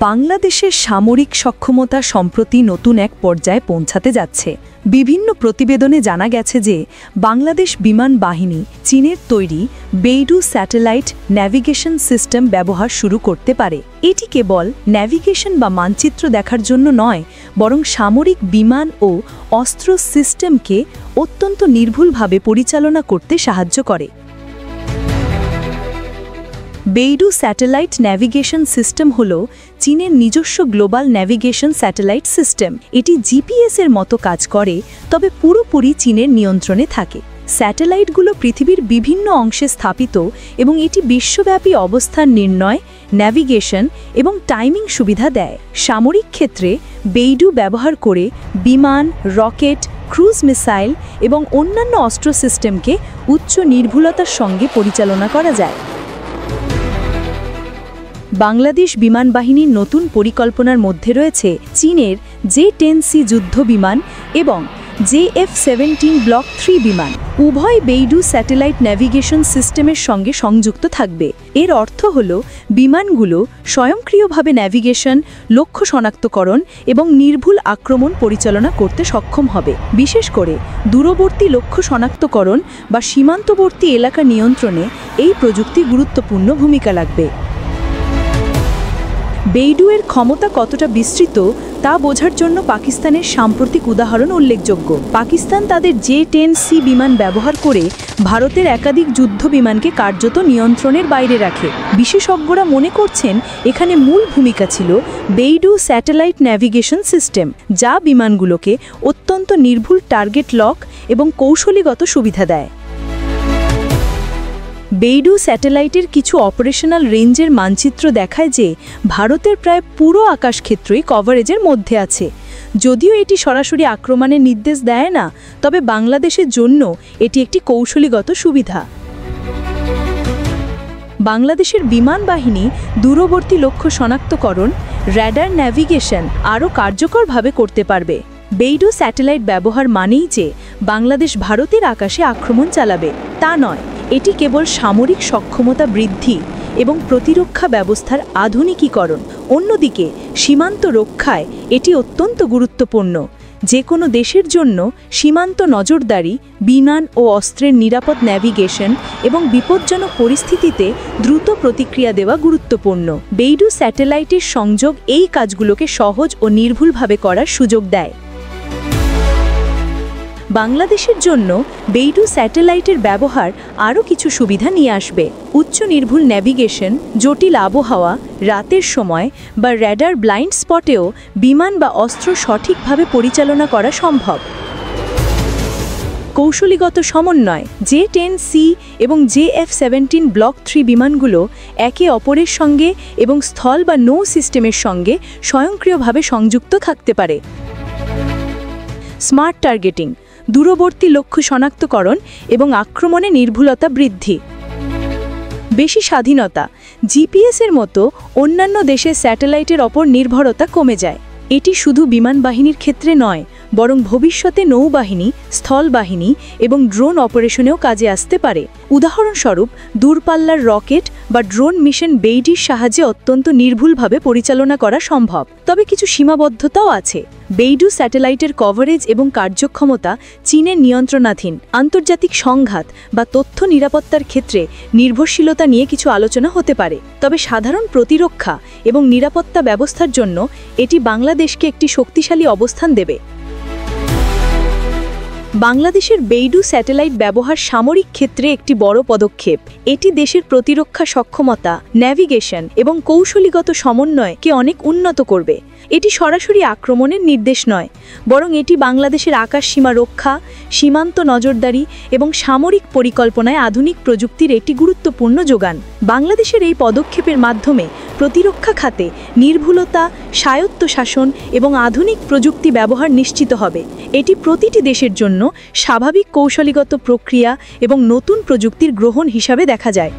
বাংলাদেশের সামরিক সক্ষমতা সম্প্রতি নতুন এক পর্যায়ে পৌঁছাতে যাচ্ছে। বিভিন্ন প্রতিবেদনে জানা গেছে যে বাংলাদেশ বিমান বাহিনী চীনের তৈরি বেইডু স্যাটেলাইট ন্যাভিগেশন সিস্টেম ব্যবহার শুরু করতে পারে। এটি কেবল ন্যাভিগেশন বা মানচিত্র দেখার জন্য নয়, বরং সামরিক বিমান ও অস্ত্র সিস্টেমকে অত্যন্ত নির্ভুলভাবে পরিচালনা করতে সাহায্য করে। বেইডু স্যাটেলাইট ন্যাভিগেশন সিস্টেম হল চীনের নিজস্ব গ্লোবাল ন্যাভিগেশন স্যাটেলাইট সিস্টেম। এটি জিপিএস-এর মতো কাজ করে, তবে পুরোপুরি চীনের নিয়ন্ত্রণে থাকে। স্যাটেলাইটগুলো পৃথিবীর বিভিন্ন অংশে স্থাপিত এবং এটি বিশ্বব্যাপী অবস্থান নির্ণয়, ন্যাভিগেশন এবং টাইমিং সুবিধা দেয়। সামরিক ক্ষেত্রে বেইডু ব্যবহার করে বিমান, রকেট, ক্রুজ মিসাইল এবং অন্যান্য অস্ত্র সিস্টেমকে উচ্চ নির্ভুলতার সঙ্গে পরিচালনা করা যায়। বাংলাদেশ বিমান বাহিনীর নতুন পরিকল্পনার মধ্যে রয়েছে চীনের J-10C যুদ্ধ বিমান এবং JF-17 ব্লক 3 বিমান। উভয় বেইডু স্যাটেলাইট ন্যাভিগেশন সিস্টেমের সঙ্গে সংযুক্ত থাকবে। এর অর্থ হল বিমানগুলো স্বয়ংক্রিয়ভাবে ন্যাভিগেশন, লক্ষ্য শনাক্তকরণ এবং নির্ভুল আক্রমণ পরিচালনা করতে সক্ষম হবে। বিশেষ করে দূরবর্তী লক্ষ্য শনাক্তকরণ বা সীমান্তবর্তী এলাকা নিয়ন্ত্রণে এই প্রযুক্তি গুরুত্বপূর্ণ ভূমিকা রাখবে। বেইডু-এর ক্ষমতা কতটা বিস্তৃত তা বোঝার জন্য পাকিস্তানের সাম্প্রতিক উদাহরণ উল্লেখযোগ্য। পাকিস্তান তাদের J-10C বিমান ব্যবহার করে ভারতের একাধিক যুদ্ধ বিমানকে কার্যত নিয়ন্ত্রণের বাইরে রাখে। বিশেষজ্ঞরা মনে করছেন এখানে মূল ভূমিকা ছিল বেইডু স্যাটেলাইট ন্যাভিগেশন সিস্টেম, যা বিমানগুলোকে অত্যন্ত নির্ভুল টার্গেট লক এবং কৌশলীগত সুবিধা দেয়। বেইডু স্যাটেলাইটের কিছু অপারেশনাল রেঞ্জের মানচিত্র দেখায় যে ভারতের প্রায় পুরো আকাশক্ষেত্রই কভারেজের মধ্যে আছে। যদিও এটি সরাসরি আক্রমণের নির্দেশ দেয় না, তবে বাংলাদেশের জন্য এটি একটি কৌশলীগত সুবিধা। বাংলাদেশের বিমান বাহিনী দূরবর্তী লক্ষ্য শনাক্তকরণ, র্যাডার ন্যাভিগেশন আরও কার্যকরভাবে করতে পারবে। বেইডু স্যাটেলাইট ব্যবহার মানেই যে বাংলাদেশ ভারতের আকাশে আক্রমণ চালাবে তা নয়, এটি কেবল সামরিক সক্ষমতা বৃদ্ধি এবং প্রতিরক্ষা ব্যবস্থার আধুনিকীকরণ। অন্যদিকে সীমান্ত রক্ষায় এটি অত্যন্ত গুরুত্বপূর্ণ। যে কোনো দেশের জন্য সীমান্ত নজরদারি, বিমান ও অস্ত্রের নিরাপদ ন্যাভিগেশন এবং বিপজ্জনক পরিস্থিতিতে দ্রুত প্রতিক্রিয়া দেওয়া গুরুত্বপূর্ণ। বেইডু স্যাটেলাইটের সংযোগ এই কাজগুলোকে সহজ ও নির্ভুলভাবে করার সুযোগ দেয়। বাংলাদেশের জন্য বেইডু স্যাটেলাইটের ব্যবহার আরও কিছু সুবিধা নিয়ে আসবে। উচ্চ নির্ভুল ন্যাভিগেশন, জটিল আবহাওয়া, রাতের সময় বা র্যাডার ব্লাইন্ড স্পটেও বিমান বা অস্ত্র সঠিকভাবে পরিচালনা করা সম্ভব। কৌশলীগত সমন্বয়, J-10C এবং JF-17 ব্লক 3 বিমানগুলো একে অপরের সঙ্গে এবং স্থল বা নৌ সিস্টেমের সঙ্গে স্বয়ংক্রিয়ভাবে সংযুক্ত থাকতে পারে। স্মার্ট টার্গেটিং, দূরবর্তী লক্ষ্য শনাক্তকরণ এবং আক্রমণে নির্ভুলতা বৃদ্ধি। বেশি স্বাধীনতা, জিপিএস-এর মতো অন্যান্য দেশের স্যাটেলাইটের ওপর নির্ভরতা কমে যায়। এটি শুধু বিমান বাহিনীর ক্ষেত্রে নয়, বরং ভবিষ্যতে নৌবাহিনী, স্থলবাহিনী এবং ড্রোন অপারেশনেও কাজে আসতে পারে। উদাহরণস্বরূপ দূরপাল্লার রকেট বা ড্রোন মিশন বেইডুর সাহায্যে অত্যন্ত নির্ভুলভাবে পরিচালনা করা সম্ভব। তবে কিছু সীমাবদ্ধতাও আছে। বেইডু স্যাটেলাইটের কভারেজ এবং কার্যক্ষমতা চীনের নিয়ন্ত্রণাধীন। আন্তর্জাতিক সংঘাত বা তথ্য নিরাপত্তার ক্ষেত্রে নির্ভরশীলতা নিয়ে কিছু আলোচনা হতে পারে। তবে সাধারণ প্রতিরক্ষা এবং নিরাপত্তা ব্যবস্থার জন্য এটি বাংলাদেশকে একটি শক্তিশালী অবস্থান দেবে। বাংলাদেশের বেইডু স্যাটেলাইট ব্যবহার সামরিক ক্ষেত্রে একটি বড় পদক্ষেপ। এটি দেশের প্রতিরক্ষা সক্ষমতা, ন্যাভিগেশন এবং কৌশলীগত সমন্বয়কে অনেক উন্নত করবে। এটি সরাসরি আক্রমণের নির্দেশ নয়, বরং এটি বাংলাদেশের আকাশ সীমা রক্ষা, সীমান্ত নজরদারি এবং সামরিক পরিকল্পনায় আধুনিক প্রযুক্তির একটি গুরুত্বপূর্ণ যোগান। বাংলাদেশের এই পদক্ষেপের মাধ্যমে প্রতিরক্ষা খাতে নির্ভুলতা, স্বায়ত্তশাসন এবং আধুনিক প্রযুক্তি ব্যবহার নিশ্চিত হবে। এটি প্রতিটি দেশের জন্য স্বাভাবিক কৌশলীগত প্রক্রিয়া এবং নতুন প্রযুক্তির গ্রহণ হিসাবে দেখা যায়।